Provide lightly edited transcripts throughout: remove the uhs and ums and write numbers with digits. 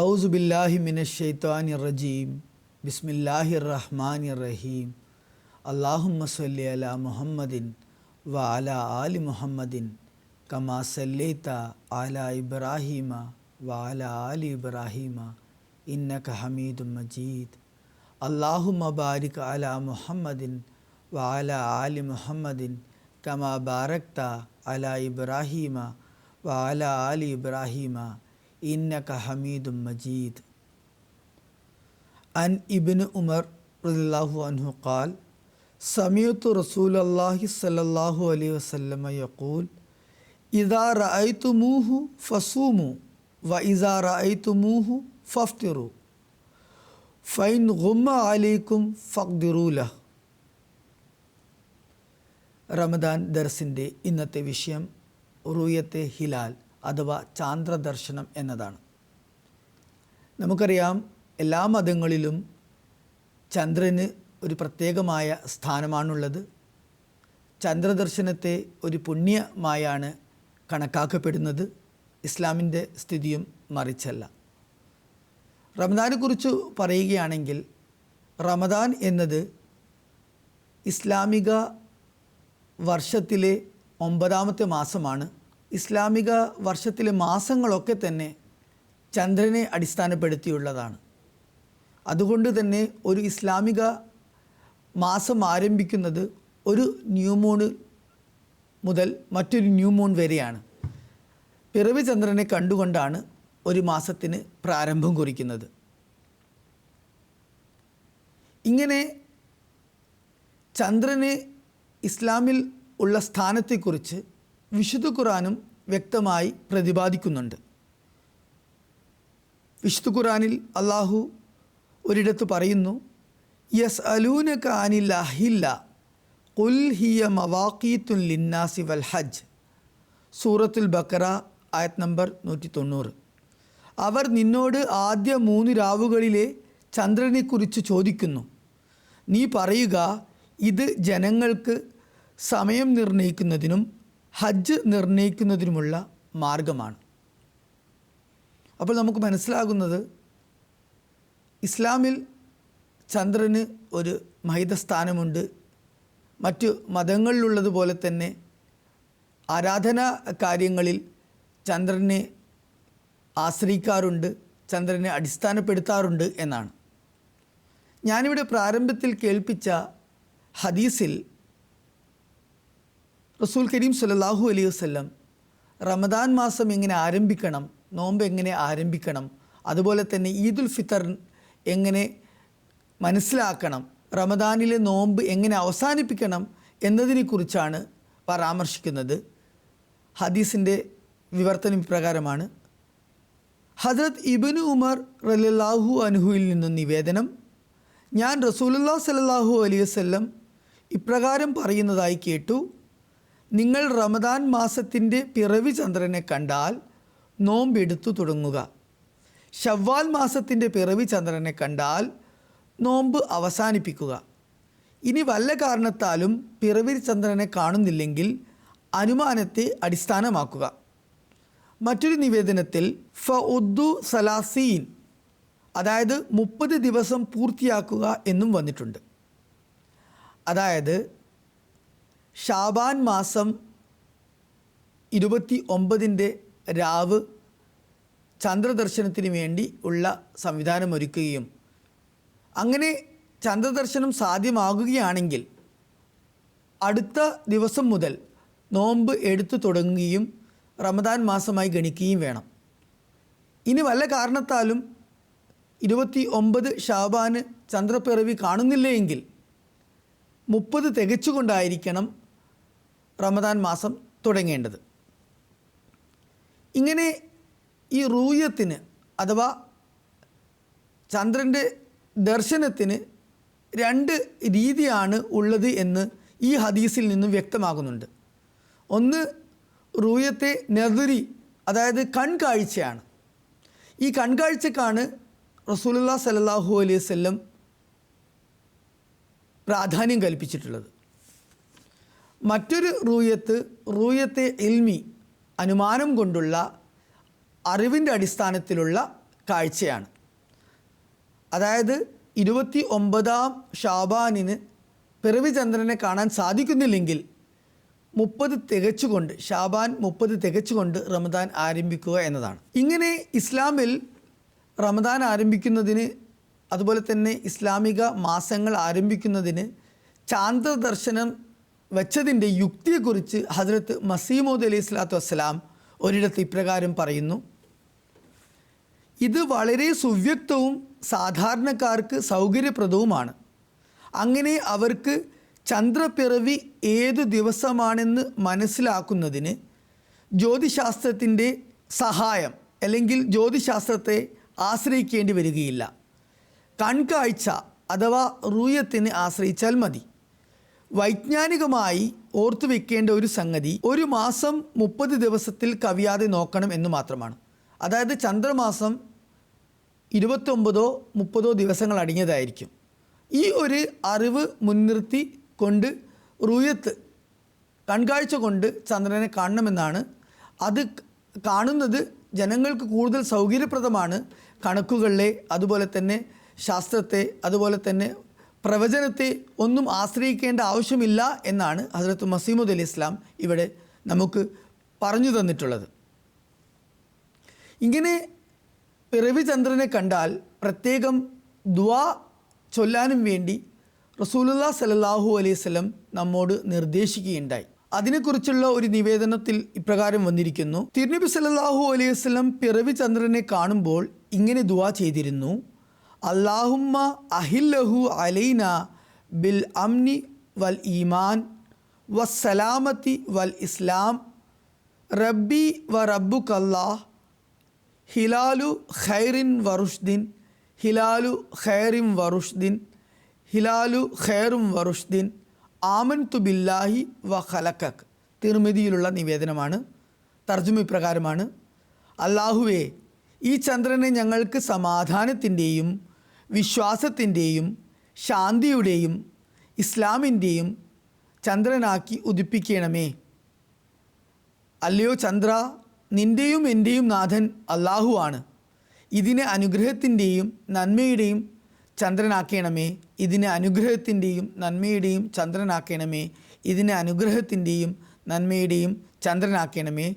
ഔസു ബില്ലാഹി മിനശ് ശൈത്വാനിർ റജീം. ബിസ്മില്ലാഹിർ റഹ്മാനിർ റഹീം. അല്ലാഹുമ്മ സ്വല്ലി അലാ മുഹമ്മദിൻ വ അലാ ആലി മുഹമ്മദിൻ കമാ സല്ലൈത അലാ ഇബ്രാഹീമ വ അലാ ആലി ഇബ്രാഹീമ ഇന്നക ഹമീദും മജീദ്. അല്ലാഹുമ്മ ബാരിക് അലാ മുഹമ്മദിൻ വ അലാ ആലി മുഹമ്മദിൻ കമാ ബാരക്ത അലാ ഇബ്രാഹീമ വ അലാ ആലി ഇബ്രാഹീമ ഇന്നക ഹമീദും മജീദ്. അൻ ഇബ്നു ഉമർ റളിയല്ലാഹു അൻഹു ഖാൽ സമീഅതു റസൂലല്ലാഹി സ്വല്ലല്ലാഹു അലൈഹി വസല്ലം യഖൂൽ ഇദാ റഅയ്തുമൂഹു ഫസൂമു വ ഇദാ റഅയ്തുമൂഹു ഫഫ്തിറു ഫൈൻ ഗുമ്മ അലൈക്കും ഫഖ്ദിറൂ ലഹ്. റമദാൻ ദർസിൻ്റെ ഇന്നത്തെ വിഷയം റുയത്തെ ഹിലാൽ അഥവാ ചാന്ദ്രദർശനം എന്നതാണ്. നമുക്കറിയാം, എല്ലാ മതങ്ങളിലും ചന്ദ്രന് ഒരു പ്രത്യേകമായ സ്ഥാനമാണുള്ളത്. ചന്ദ്രദർശനത്തെ ഒരു പുണ്യമായാണ് കണക്കാക്കപ്പെടുന്നത്. ഇസ്ലാമിൻ്റെ സ്ഥിതിയും മറിച്ചല്ല. റമദാനെക്കുറിച്ച് പറയുകയാണെങ്കിൽ, റമദാൻ എന്നത് ഇസ്ലാമിക വർഷത്തിലെ 9ാമത്തെ മാസമാണ്. ഇസ്ലാമിക വർഷത്തിലെ മാസങ്ങളൊക്കെ തന്നെ ചന്ദ്രനെ അടിസ്ഥാനപ്പെടുത്തിയുള്ളതാണ്. അതുകൊണ്ട് തന്നെ ഒരു ഇസ്ലാമിക മാസം ആരംഭിക്കുന്നത് ഒരു ന്യൂമൂൺ മുതൽ മറ്റൊരു ന്യൂമൂൺ വരെയാണ്. പിറവി ചന്ദ്രനെ കണ്ടുകൊണ്ടാണ് ഒരു മാസത്തിന് പ്രാരംഭം കുറിക്കുന്നത്. ഇങ്ങനെ ചന്ദ്രന് ഇസ്ലാമിൽ ഉള്ള സ്ഥാനത്തെക്കുറിച്ച് വിശുദ്ധ ഖുർആനും വ്യക്തമായി പ്രതിപാദിക്കുന്നുണ്ട്. വിശുദ്ധ ഖുർആനിൽ അള്ളാഹു ഒരിടത്ത് പറയുന്നു, യസ്അലൂനക അനിൽ അഹില്ല ഖുൽ ഹിയ മവാഖീത്തുൻ ലിന്നാസി വൽ ഹജ്ജ്. സൂറത്തുൽ ബഖറ ആയത്ത് നമ്പർ 190. അവർ നിന്നോട് ആദ്യ 3 രാവുകളിലെ ചന്ദ്രനെക്കുറിച്ച് ചോദിക്കുന്നു. നീ പറയുക, ഇത് ജനങ്ങൾക്ക് സമയം നിർണയിക്കുന്നതിനും ഹജ്ജ് നിർണയിക്കുന്നതിനുമുള്ള മാർഗമാണ്. അപ്പോൾ നമുക്ക് മനസ്സിലാകുന്നത്, ഇസ്ലാമിൽ ചന്ദ്രന് ഒരു മഹിതസ്ഥാനമുണ്ട്. മറ്റു മതങ്ങളിലുള്ളതുപോലെ തന്നെ ആരാധനാ കാര്യങ്ങളിൽ ചന്ദ്രനെ ആശ്രയിക്കാറുണ്ട്, ചന്ദ്രനെ അടിസ്ഥാനപ്പെടുത്താറുണ്ട് എന്നാണ്. ഞാനിവിടെ പ്രാരംഭത്തിൽ കേൾപ്പിച്ച ഹദീസിൽ റസൂൽ കരീം സ്വല്ലല്ലാഹു അലൈഹി വസല്ലം റമദാൻ മാസം എങ്ങനെ ആരംഭിക്കണം, നോമ്പ് എങ്ങനെ ആരംഭിക്കണം, അതുപോലെ തന്നെ ഈദുൽ ഫിത്തർ എങ്ങനെ മനസ്സിലാക്കണം, റമദാനിലെ നോമ്പ് എങ്ങനെ അവസാനിപ്പിക്കണം എന്നതിനെക്കുറിച്ചാണ് പരാമർശിക്കുന്നത്. ഹദീസിൻ്റെ വിവർത്തനം ഇപ്രകാരമാണ്. ഹദ്രത്ത് ഇബ്നു ഉമർ റളിയല്ലാഹു അൻഹുവിൽ നിന്നും നിവേദനം, ഞാൻ റസൂലുള്ളാഹി സ്വല്ലല്ലാഹു അലൈഹി വസല്ലം ഇപ്രകാരം പറയുന്നതായി കേട്ടു, നിങ്ങൾ റമദാൻ മാസത്തിൻ്റെ പിറവി ചന്ദ്രനെ കണ്ടാൽ നോമ്പെടുത്തു തുടങ്ങുക. ശവ്വാൽ മാസത്തിൻ്റെ പിറവി ചന്ദ്രനെ കണ്ടാൽ നോമ്പ് അവസാനിപ്പിക്കുക. ഇനി വല്ല കാരണത്താലും പിറവി ചന്ദ്രനെ കാണുന്നില്ലെങ്കിൽ അനുമാനത്തെ അടിസ്ഥാനമാക്കുക. മറ്റൊരു നിവേദനത്തിൽ ഫഉദ്ദു സലാസീൻ, അതായത് 30 ദിവസം പൂർത്തിയാക്കുക എന്നും വന്നിട്ടുണ്ട്. അതായത് ഷാബാൻ മാസം 29ൻ്റെ രാവ് ചന്ദ്രദർശനത്തിന് വേണ്ടി ഉള്ള സംവിധാനമൊരുക്കുകയും അങ്ങനെ ചന്ദ്രദർശനം സാധ്യമാകുകയാണെങ്കിൽ അടുത്ത ദിവസം മുതൽ നോമ്പ് എടുത്തു തുടങ്ങുകയും റമദാൻ മാസമായി ഗണിക്കുകയും വേണം. ഇനി വല്ല കാരണത്താലും 29 ഷാബാന് ചന്ദ്രപ്പിറവി കാണുന്നില്ലെങ്കിൽ 30 തികച്ചുകൊണ്ടായിരിക്കണം റമദാൻ മാസം തുടങ്ങേണ്ടത്. ഇങ്ങനെ ഈ റൂയത്തിന് അഥവാ ചന്ദ്രൻ്റെ ദർശനത്തിന് 2 രീതിയാണ് ഉള്ളത് എന്ന് ഈ ഹദീസിൽ നിന്നും വ്യക്തമാകുന്നുണ്ട്. ഒന്ന് റൂയത്തെ നദരി, അതായത് കൺകാഴ്ചയാണ്. ഈ കൺകാഴ്ചക്കാണ് റസൂലുള്ളാഹി സ്വല്ലല്ലാഹു അലൈഹി വസല്ലം പ്രാധാന്യം കൽപ്പിച്ചിട്ടുള്ളത്. മറ്റൊരു റൂയത്തെ ഇൽമി, അനുമാനം കൊണ്ടുള്ള അറിവിൻ്റെ അടിസ്ഥാനത്തിലുള്ള കാഴ്ചയാണ്. അതായത് 29-ാം ഷാബാനിന് പിറവി ചന്ദ്രനെ കാണാൻ സാധിക്കുന്നില്ലെങ്കിൽ 30 തികച്ചുകൊണ്ട്, ഷാബാൻ 30 തികച്ചുകൊണ്ട് റമദാൻ ആരംഭിക്കുക എന്നതാണ്. ഇങ്ങനെ ഇസ്ലാമിൽ റമദാൻ ആരംഭിക്കുന്നതിന്, അതുപോലെ തന്നെ ഇസ്ലാമിക മാസങ്ങൾ ആരംഭിക്കുന്നതിന് ചാന്ദ്രദർശനം വെച്ചതിൻ്റെ യുക്തിയെക്കുറിച്ച് ഹസ്രത്ത് മസീഹ് മൗഊദ് അലൈഹി സ്വലാത്തു വസ്സലാം ഒരിടത്ത് ഇപ്രകാരം പറയുന്നു: ഇത് വളരെ സുവ്യക്തവും സാധാരണക്കാർക്ക് സൗകര്യപ്രദവുമാണ്. അങ്ങനെ അവർക്ക് ചന്ദ്രപ്പിറവി ഏതു ദിവസമാണെന്ന് മനസ്സിലാക്കുന്നതിന് ജ്യോതിശാസ്ത്രത്തിൻ്റെ സഹായം അല്ലെങ്കിൽ ജ്യോതിശാസ്ത്രത്തെ ആശ്രയിക്കേണ്ടി വരികയില്ല. കൺകാഴ്ച അഥവാ റൂയത്തിനെ ആശ്രയിച്ചാൽ മതി. വൈജ്ഞാനികമായി ഓർത്തു വെക്കേണ്ട ഒരു സംഗതി, ഒരു മാസം 30 ദിവസത്തിൽ കവിയാതെ നോക്കണം എന്ന് മാത്രമാണ്. അതായത് ചന്ദ്രമാസം 29-ഓ 30-ഓ ദിവസങ്ങൾ അടങ്ങിയതായിരിക്കും. ഈ ഒരു അറിവ് മുൻനിർത്തി കൊണ്ട് റൂയത്ത്, കൺകാഴ്ച കൊണ്ട് ചന്ദ്രനെ കാണണമെന്നാണ്. അത് കാണുന്നത് ജനങ്ങൾക്ക് കൂടുതൽ സൗകര്യപ്രദമാണ്. കണക്കുകളെ, അതുപോലെ തന്നെ ശാസ്ത്രത്തെ, അതുപോലെ തന്നെ പ്രവചനത്തെ ഒന്നും ആശ്രയിക്കേണ്ട ആവശ്യമില്ല എന്നാണ് ഹസ്രത്ത് മസീഹ് മൗഊദ് അലൈഹി ഇസ്ലാം ഇവിടെ നമുക്ക് പറഞ്ഞു തന്നിട്ടുള്ളത്. ഇങ്ങനെ പിറവി ചന്ദ്രനെ കണ്ടാൽ പ്രത്യേകം ദുആ ചൊല്ലാനും വേണ്ടി റസൂലുള്ളാഹി സ്വല്ലല്ലാഹു അലൈഹി വസല്ലം നമ്മോട് നിർദ്ദേശിക്കുകയുണ്ടായി. അതിനെക്കുറിച്ചുള്ള ഒരു നിവേദനത്തിൽ ഇപ്രകാരം വന്നിരിക്കുന്നു: തിരുനബി സല്ലല്ലാഹു അലൈഹി വസല്ലം പിറവി ചന്ദ്രനെ കാണുമ്പോൾ ഇങ്ങനെ ദുആ ചെയ്തിരുന്നു: അല്ലാഹുമ്മ അഹില്ലഹു അലൈന ബിൽ അംനി വൽ ഈമാൻ വസ്സലാമത്തി വൽ ഇസ്ലാം റബ്ബി വ റബ്ബുക്കല്ലാഹ് ഹിലാലു ഖൈറിൻ വറുഷ്ദിൻ ഹിലാലു ഖൈറിൻ വറുഷ്ദിൻ ഹിലാലു ഖൈറും വറുഷ്ദിൻ ആമൻതു ബില്ലാഹി വ ഖലഖക്. തിർമിദിയിലുള്ള നിവേദനമാണ്. തർജുമ ഇപ്രകാരമാണ്: അല്ലാഹുവേ, ഈ ചന്ദ്രനെ ഞങ്ങൾക്ക് സമാധാനത്തിൻ്റെയും വിശ്വാസത്തിൻ്റെയും ശാന്തിയുടെയും ഇസ്ലാമിൻ്റെയും ചന്ദ്രനാക്കി ഉദിപ്പിക്കണമേ. അല്ലയോ ചന്ദ്ര, നിൻ്റെയും എൻ്റെയും നാഥൻ അല്ലാഹു ആണ്. ഇതിനെ അനുഗ്രഹത്തിൻ്റെയും നന്മയുടെയും ചന്ദ്രനാക്കണമേ. ഇതിനെ അനുഗ്രഹത്തിൻ്റെയും നന്മയുടെയും ചന്ദ്രനാക്കണമേ. ഇതിനെ അനുഗ്രഹത്തിൻ്റെയും നന്മയുടെയും ചന്ദ്രനാക്കണമേ.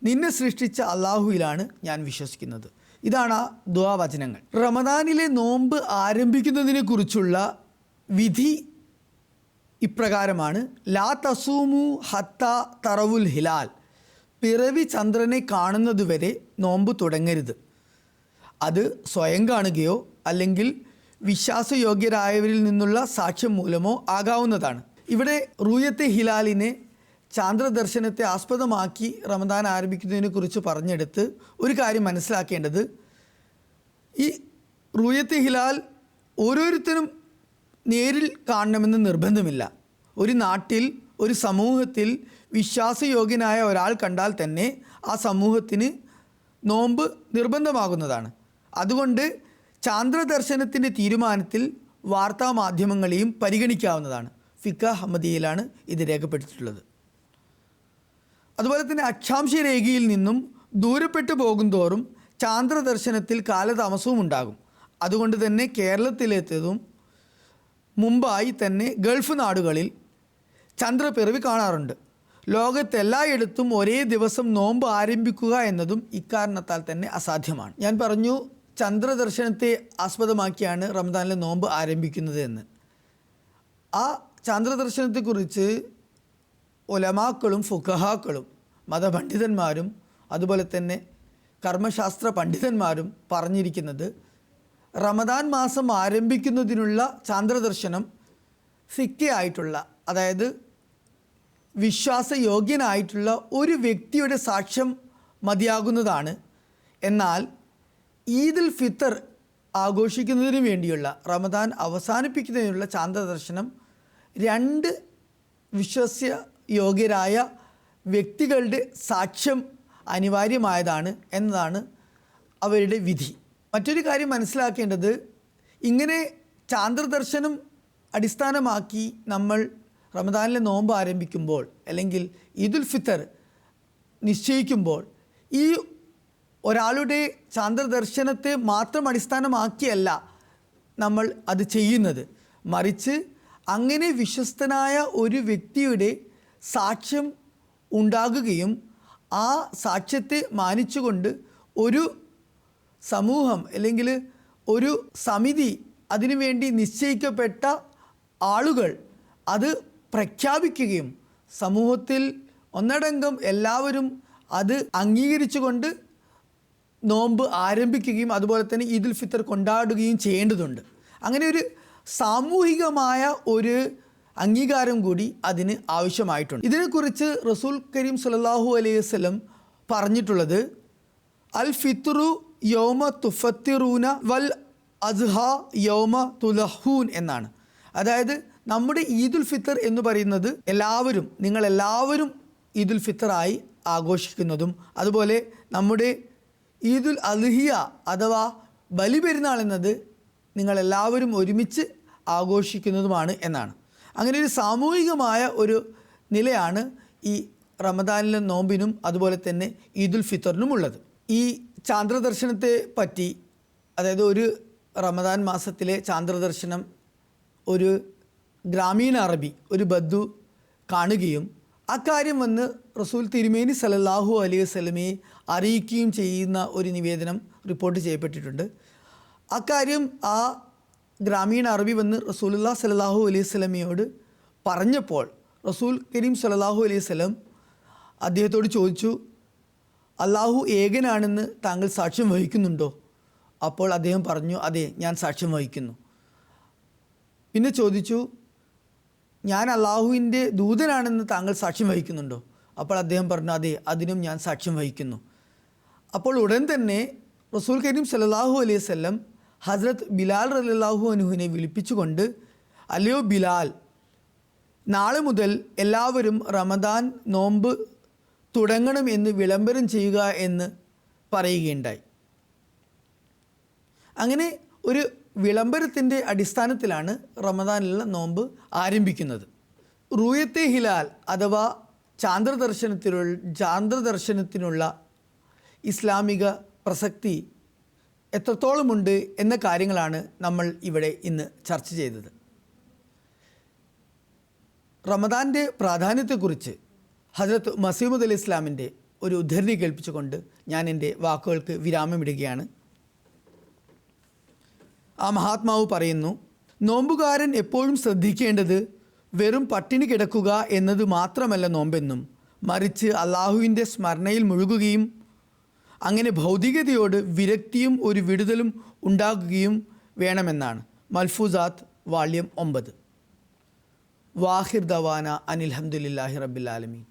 നിന്നെ സൃഷ്ടിച്ച അല്ലാഹുവിലാണ് ഞാൻ വിശ്വസിക്കുന്നത്. ഇതാണ് ആ ദുആ വചനങ്ങൾ. റമദാനിലെ നോമ്പ് ആരംഭിക്കുന്നതിനെക്കുറിച്ചുള്ള വിധി ഇപ്രകാരമാണ്: ലാ തസൂമു ഹത്ത തറവുൽ ഹിലാൽ. പിറവി ചന്ദ്രനെ കാണുന്നതുവരെ നോമ്പ് തുടങ്ങരുത്. അത് സ്വയം കാണുകയോ അല്ലെങ്കിൽ വിശ്വാസയോഗ്യരായവരിൽ നിന്നുള്ള സാക്ഷ്യം മൂലമോ ആകാവുന്നതാണ്. ഇവിടെ റൂയത്തെ ഹിലാലിനെ, ചാന്ദ്രദർശനത്തെ ആസ്പദമാക്കി റമദാൻ ആരംഭിക്കുന്നതിനെക്കുറിച്ച് പറഞ്ഞെടുത്ത് ഒരു കാര്യം മനസ്സിലാക്കേണ്ടത്, ഈ റൂയത്തെ ഹിലാൽ ഓരോരുത്തരും നേരിൽ കാണണമെന്ന് നിർബന്ധമില്ല. ഒരു നാട്ടിൽ, ഒരു സമൂഹത്തിൽ വിശ്വാസയോഗ്യനായ ഒരാൾ കണ്ടാൽ തന്നെ ആ സമൂഹത്തിന് നോമ്പ് നിർബന്ധമാകുന്നതാണ്. അതുകൊണ്ട് ചാന്ദ്രദർശനത്തിൻ്റെ തീരുമാനത്തിൽ വാർത്താമാധ്യമങ്ങളെയും പരിഗണിക്കാവുന്നതാണ്. ഫിഖ് അഹമ്മദിയയിലാണ് ഇത് രേഖപ്പെടുത്തിയിട്ടുള്ളത്. അതുപോലെ തന്നെ അക്ഷാംശ രേഖയിൽ നിന്നും ദൂരപ്പെട്ടു പോകുന്തോറും ചാന്ദ്രദർശനത്തിൽ കാലതാമസവും ഉണ്ടാകും. അതുകൊണ്ട് തന്നെ കേരളത്തിലെത്തതും മുമ്പായി തന്നെ ഗൾഫ് നാടുകളിൽ ചന്ദ്രപ്പിറവി കാണാറുണ്ട്. ലോകത്തെല്ലായിടത്തും ഒരേ ദിവസം നോമ്പ് ആരംഭിക്കുക എന്നതും ഇക്കാരണത്താൽ തന്നെ അസാധ്യമാണ്. ഞാൻ പറഞ്ഞു, ചന്ദ്രദർശനത്തെ ആസ്പദമാക്കിയാണ് റമദാനിലെ നോമ്പ് ആരംഭിക്കുന്നത് എന്ന്. ആ ചാന്ദ്രദർശനത്തെക്കുറിച്ച് ഉലമാക്കളും ഫുഖഹാക്കളും മതപണ്ഡിതന്മാരും അതുപോലെ തന്നെ കർമ്മശാസ്ത്ര പണ്ഡിതന്മാരും പറഞ്ഞിരിക്കുന്നത്, റമദാൻ മാസം ആരംഭിക്കുന്നതിനുള്ള ചാന്ദ്രദർശനം സിക്കയായിട്ടുള്ള, അതായത് വിശ്വാസയോഗ്യനായിട്ടുള്ള ഒരു വ്യക്തിയുടെ സാക്ഷ്യം മതിയാകുന്നതാണ്. എന്നാൽ ഈദുൽ ഫിത്തർ ആഘോഷിക്കുന്നതിന് വേണ്ടിയുള്ള, റമദാൻ അവസാനിപ്പിക്കുന്നതിനുള്ള ചാന്ദ്രദർശനം 2 വിശ്വാസയോഗ്യരായ വ്യക്തികളുടെ സാക്ഷ്യം അനിവാര്യമായതാണ് എന്നതാണ് അവരുടെ വിധി. മറ്റൊരു കാര്യം മനസ്സിലാക്കേണ്ടത്, ഇങ്ങനെ ചാന്ദ്രദർശനം അടിസ്ഥാനമാക്കി നമ്മൾ റമദാനിലെ നോമ്പ് ആരംഭിക്കുമ്പോൾ അല്ലെങ്കിൽ ഈദുൽ ഫിത്തർ നിശ്ചയിക്കുമ്പോൾ ഈ ഒരാളുടെ ചാന്ദ്രദർശനത്തെ മാത്രം അടിസ്ഥാനമാക്കിയല്ല നമ്മൾ അത് ചെയ്യുന്നത്, മറിച്ച് അങ്ങനെ വിശ്വസ്തനായ ഒരു വ്യക്തിയുടെ സാക്ഷ്യം ഉണ്ടാകുകയും ആ സാക്ഷ്യത്തെ മാനിച്ചുകൊണ്ട് ഒരു സമൂഹം അല്ലെങ്കിൽ ഒരു സമിതി, അതിനുവേണ്ടി നിശ്ചയിക്കപ്പെട്ട ആളുകൾ അത് പ്രഖ്യാപിക്കുകയും സമൂഹത്തിൽ ഒന്നടങ്കം എല്ലാവരും അത് അംഗീകരിച്ചുകൊണ്ട് നോമ്പ് ആരംഭിക്കുകയും അതുപോലെ തന്നെ ഈദുൽ ഫിത്തർ കൊണ്ടാടുകയും ചെയ്യേണ്ടതുണ്ട്. അങ്ങനെ ഒരു സാമൂഹികമായ ഒരു അംഗീകാരം കൂടി അതിന് ആവശ്യമായിട്ടുണ്ട്. ഇതിനെക്കുറിച്ച് റസൂൽ കരീം സല്ലല്ലാഹു അലൈഹി വസല്ലം പറഞ്ഞിട്ടുള്ളത് അൽ ഫിത്റു യൗമ തുഫത്തിറൂന വൽ അസ്ഹ യൗമ തുലഹൂൻ എന്നാണ്. അതായത് നമ്മുടെ ഈദുൽ ഫിത്തർ എന്ന് പറയുന്നത് നിങ്ങളെല്ലാവരും ഈദുൽ ഫിത്തറായി ആഘോഷിക്കുന്നതും, അതുപോലെ നമ്മുടെ ഈദുൽ അദ്ഹിയ അഥവാ ബലിപെരുന്നാൾ എന്നത് നിങ്ങളെല്ലാവരും ഒരുമിച്ച് ആഘോഷിക്കുന്നതുമാണ് എന്നാണ്. അങ്ങനെ ഒരു സാമൂഹികമായ ഒരു നിലയാണ് ഈ റമദാനിലെ നോമ്പിനും അതുപോലെ തന്നെ ഈദുൽ ഫിത്തറിനും ഉള്ളത്. ഈ ചാന്ദ്രദർശനത്തെ പറ്റി, അതായത് ഒരു റമദാൻ മാസത്തിലെ ചാന്ദ്രദർശനം ഒരു ഗ്രാമീണ അറബി, ഒരു ബദ്ദു കാണുകയും അക്കാര്യം വന്ന് റസൂൽ തിരുമേനി സല്ലല്ലാഹു അലൈഹി വസല്ലമയെ അറിയിക്കുകയും ചെയ്യുന്ന ഒരു നിവേദനം റിപ്പോർട്ട് ചെയ്യപ്പെട്ടിട്ടുണ്ട്. അക്കാര്യം ആ ഗ്രാമീണ അറബി വന്ന് റസൂലുള്ളാഹി സല്ലല്ലാഹു അലൈഹി വസല്ലമയോട് പറഞ്ഞപ്പോൾ റസൂൽ കരീം സല്ലല്ലാഹു അലൈഹി വസല്ലം അദ്ദേഹത്തോട് ചോദിച്ചു, അള്ളാഹു ഏകനാണെന്ന് താങ്കൾ സാക്ഷ്യം വഹിക്കുന്നുണ്ടോ? അപ്പോൾ അദ്ദേഹം പറഞ്ഞു, അതെ, ഞാൻ സാക്ഷ്യം വഹിക്കുന്നു. പിന്നെ ചോദിച്ചു, ഞാൻ അള്ളാഹുവിൻ്റെ ദൂതനാണെന്ന് താങ്കൾ സാക്ഷ്യം വഹിക്കുന്നുണ്ടോ? അപ്പോൾ അദ്ദേഹം പറഞ്ഞു, അതെ, അതിനും ഞാൻ സാക്ഷ്യം വഹിക്കുന്നു. അപ്പോൾ ഉടൻ തന്നെ റസൂൽ കരീം സല്ലല്ലാഹു അലൈഹി വസല്ലം ഹസ്രത്ത് ബിലാൽ റളിയല്ലാഹു അൻഹുവിനെ വിളിപ്പിച്ചുകൊണ്ട്, അല്ലയോ ബിലാൽ, നാളെ മുതൽ എല്ലാവരും റമദാൻ നോമ്പ് തുടങ്ങണം എന്ന് വിളംബരം ചെയ്യുക എന്ന് പറയുകയുണ്ടായി. അങ്ങനെ ഒരു വിളംബരത്തിൻ്റെ അടിസ്ഥാനത്തിലാണ് റമദാനിലുള്ള നോമ്പ് ആരംഭിക്കുന്നത്. റൂയത്തെ ഹിലാൽ അഥവാ ചാന്ദ്രദർശനത്തിനുള്ള ഇസ്ലാമിക പ്രസക്തി എത്രത്തോളമുണ്ട് എന്ന കാര്യങ്ങളാണ് നമ്മൾ ഇവിടെ ഇന്ന് ചർച്ച ചെയ്തത്. റമദാൻ്റെ പ്രാധാന്യത്തെക്കുറിച്ച് ഹസ്രത്ത് മസീഹ് അലൈഹി ഇസ്ലാമിൻ്റെ ഒരു ഉദ്ധരണി കേൾപ്പിച്ചുകൊണ്ട് ഞാൻ എൻ്റെ വാക്കുകൾക്ക് വിരാമമിടുകയാണ്. ആ മഹാത്മാവ് പറയുന്നു, നോമ്പുകാരൻ എപ്പോഴും ശ്രദ്ധിക്കേണ്ടത് വെറും പട്ടിണി കിടക്കുക എന്നത് മാത്രമല്ല നോമ്പെന്നും, മറിച്ച് അള്ളാഹുവിൻ്റെ സ്മരണയിൽ മുഴുകുകയും അങ്ങനെ ഭൗതികതയോട് വിരക്തിയും ഒരു വിടുതലും ഉണ്ടാകുകയും വേണമെന്നാണ്. മൽഫൂസാത്ത് വാള്യം 9. വാഹിർ ദവാന അനിൽ ഹംദുലില്ലാഹി റബ്ബിൽ ആലമീൻ.